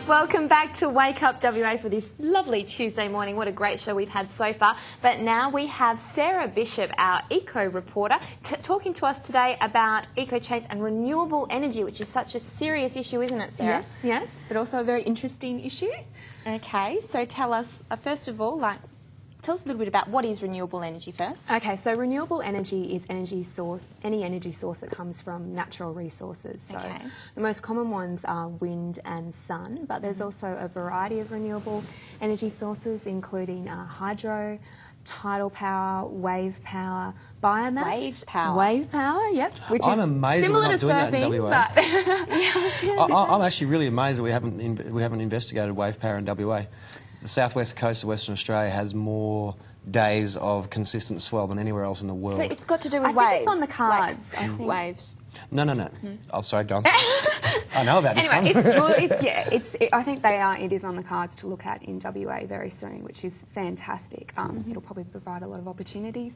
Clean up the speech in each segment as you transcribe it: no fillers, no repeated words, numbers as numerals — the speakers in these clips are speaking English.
Welcome back to Wake Up WA for this lovely Tuesday morning. What a great show we've had so far. But now we have Sarah Bishop, our eco reporter, talking to us today about eco change and renewable energy, which is such a serious issue, isn't it, Sarah? Yes, but also a very interesting issue. Okay, so tell us, first of all, tell us a little bit about what is renewable energy first. Okay, so renewable energy is any energy source that comes from natural resources. So the most common ones are wind and sun, but there's also a variety of renewable energy sources, including hydro, tidal power, wave power, biomass. Wave power. Wave power, yep. Which I'm amazed we're not doing that in WA. I'm actually really amazed that we haven't investigated wave power in WA. The southwest coast of Western Australia has more days of consistent swell than anywhere else in the world. So it's got to do with I waves? think it's on the cards. I think. Waves. No. Oh, sorry, go on. I know about this one. I think it is on the cards to look at in WA very soon, which is fantastic. It'll probably provide a lot of opportunities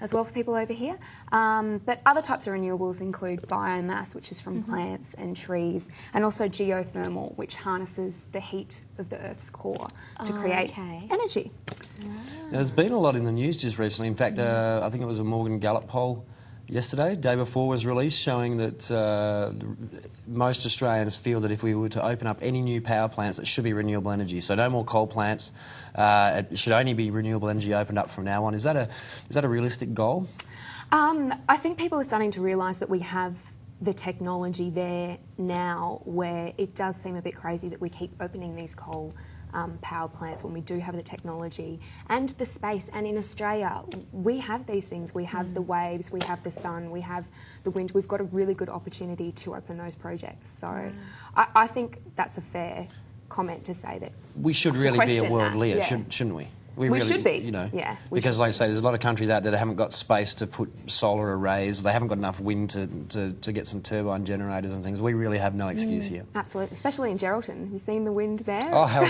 as well for people over here. But other types of renewables include biomass, which is from plants and trees, and also geothermal, which harnesses the heat of the Earth's core to create energy. There's been a lot in the news just recently. In fact, I think it was a Morgan Gallup poll yesterday, day before, was released showing that most Australians feel that if we were to open up any new power plants, it should be renewable energy. So no more coal plants. It should only be renewable energy opened up from now on. Is that a realistic goal? I think people are starting to realise that we have the technology there now, where it does seem a bit crazy that we keep opening these coal power plants when we do have the technology and the space. And in Australia, we have these things. We have the waves, we have the sun, we have the wind. We've got a really good opportunity to open those projects. So I think that's a fair comment to say that we should really be a world leader, shouldn't we? We really should be, because like I say, there's a lot of countries out there that haven't got space to put solar arrays, they haven't got enough wind to get some turbine generators and things. We really have no excuse here. Absolutely, especially in Geraldton. Have you seen the wind there? Oh, hell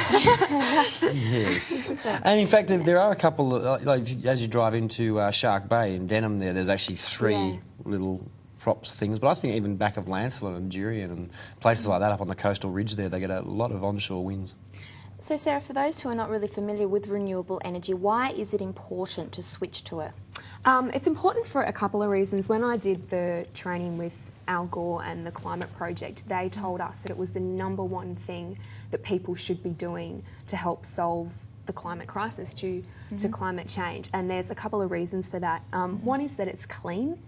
yes. And in fact, there are a couple, as you drive into Shark Bay in Denham there's actually three little props things, but I think even back of Lancelot and Jurien and places like that up on the coastal ridge there, they get a lot of onshore winds. So Sarah, for those who are not really familiar with renewable energy, why is it important to switch to it? It's important for a couple of reasons. When I did the training with Al Gore and the Climate Project, they told us that it was the #1 thing that people should be doing to help solve the climate crisis due to climate change. And there's a couple of reasons for that. One is that it's clean.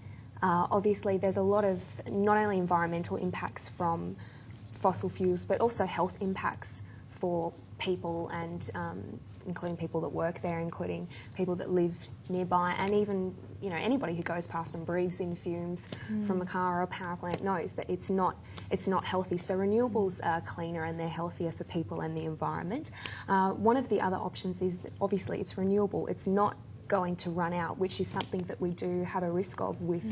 Obviously, there's a lot of not only environmental impacts from fossil fuels, but also health impacts for people, and including people that work there, including people that live nearby, and even anybody who goes past and breathes in fumes from a car or a power plant knows that it's not healthy. So renewables are cleaner and they're healthier for people and the environment. One of the other options is that obviously it's renewable. It's not going to run out, which is something that we do have a risk of with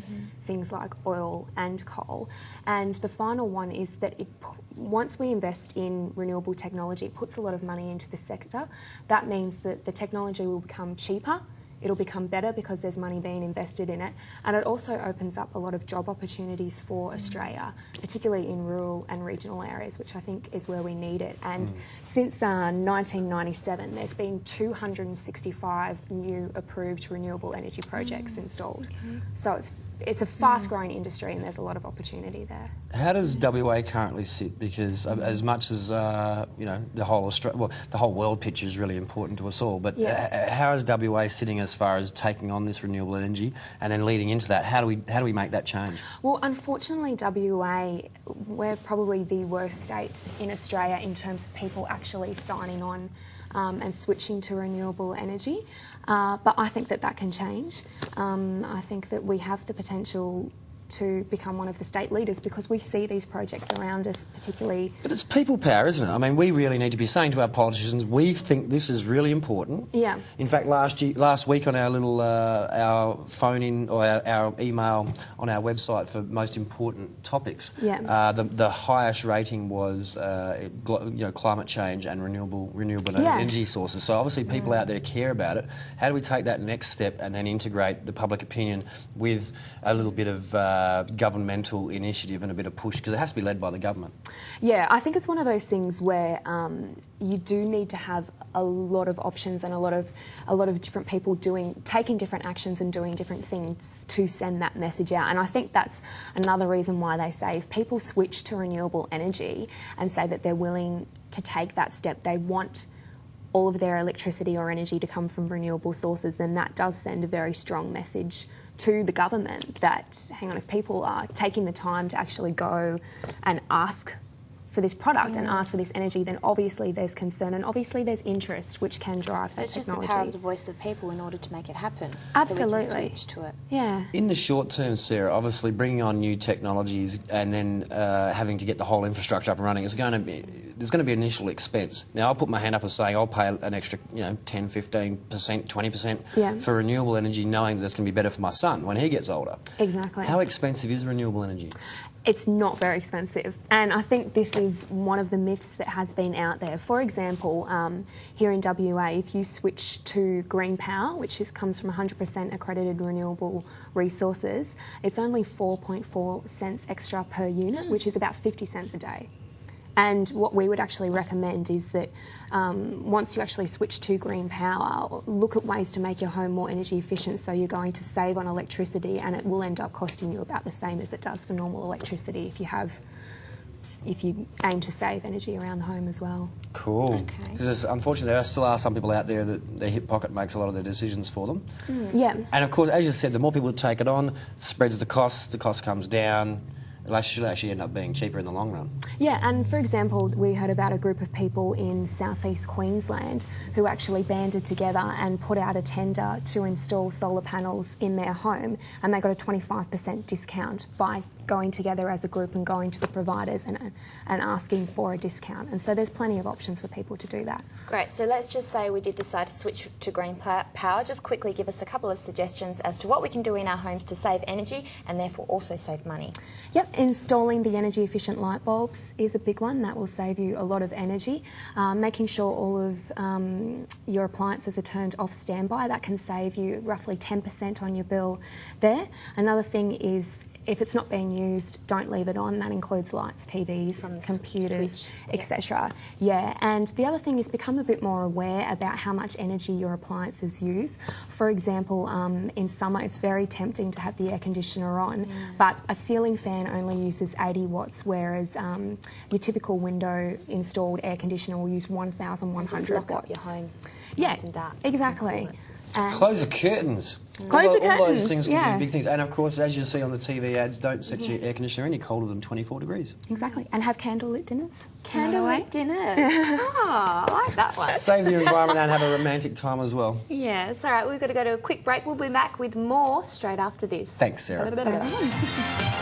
things like oil and coal. And the final one is that once we invest in renewable technology, it puts a lot of money into the sector. That means that the technology will become cheaper. It'll become better because there's money being invested in it. And it also opens up a lot of job opportunities for Australia, particularly in rural and regional areas, which I think is where we need it. And since 1997, there's been 265 new approved renewable energy projects installed. So it's a fast-growing industry and there's a lot of opportunity there. How does WA currently sit? Because as much as the whole world picture is really important to us all, but how is WA sitting as far as taking on this renewable energy, and then leading into that, how do we make that change? Well, unfortunately, WA, we're probably the worst state in Australia in terms of people actually signing on and switching to renewable energy. But I think that can change. I think that we have the potential to become one of the state leaders because we see these projects around us, particularly... But it's people power, isn't it? I mean, we really need to be saying to our politicians, we think this is really important. Yeah. In fact, last week on our little our phone-in or our email on our website for most important topics, the highest rating was climate change and renewable energy sources. So obviously people out there care about it. How do we take that next step and then integrate the public opinion with a little bit of governmental initiative and a bit of push, because it has to be led by the government. Yeah, I think it's one of those things where you do need to have a lot of options and a lot of different people taking different actions and doing different things to send that message out. And I think that's another reason why they say if people switch to renewable energy and say that they're willing to take that step, they want all of their electricity or energy to come from renewable sources, then that does send a very strong message to the government that, hang on, if people are taking the time to actually go and ask for this product and ask for this energy, then obviously there's concern and obviously there's interest, which can drive that it's just technology. the power of the voice of the people in order to make it happen. Absolutely. So we can switch to it. Yeah. In the short term, Sarah, obviously bringing on new technologies and then having to get the whole infrastructure up and running, there's going to be initial expense. Now, I'll put my hand up and saying I'll pay an extra 10, 15%, 20% for renewable energy, knowing that it's going to be better for my son when he gets older. Exactly. How expensive is renewable energy? It's not very expensive, and I think this is one of the myths that has been out there. For example, here in WA, if you switch to green power, which comes from 100% accredited renewable resources, it's only 4.4 cents extra per unit, which is about 50 cents a day. And what we would actually recommend is that once you actually switch to green power, look at ways to make your home more energy efficient, so you're going to save on electricity, and it will end up costing you about the same as it does for normal electricity if you aim to save energy around the home as well. Cool. Okay. Because unfortunately there still are some people out there that their hip pocket makes a lot of their decisions for them. Yeah. And of course, as you said, the more people take it on, spreads the cost comes down. It should actually end up being cheaper in the long run. Yeah, and for example, we heard about a group of people in southeast Queensland who actually banded together and put out a tender to install solar panels in their home, and they got a 25% discount by going together as a group and going to the providers and asking for a discount. And so there's plenty of options for people to do that. Great, so let's just say we did decide to switch to green power. Just quickly give us a couple of suggestions as to what we can do in our homes to save energy and therefore also save money. Yep, installing the energy efficient light bulbs is a big one. That will save you a lot of energy. Making sure all of your appliances are turned off standby, that can save you roughly 10% on your bill there. Another thing is, if it's not being used, don't leave it on. That includes lights, TVs, computers, etc. Yeah, and the other thing is become a bit more aware about how much energy your appliances use. For example, in summer it's very tempting to have the air conditioner on, but a ceiling fan only uses 80 watts, whereas your typical window installed air conditioner will use 1,100 Just lock watts. up your home nice and dark. Exactly. Close the curtains. Close the all curtains, those things can yeah. be big things. And of course, as you see on the TV ads, don't set your air conditioner any colder than 24 degrees. Exactly. And have candlelit dinners. Candlelit dinner. Oh, I like that one. Save the environment and have a romantic time as well. Yes, all right, we've got to go to a quick break. We'll be back with more straight after this. Thanks, Sarah.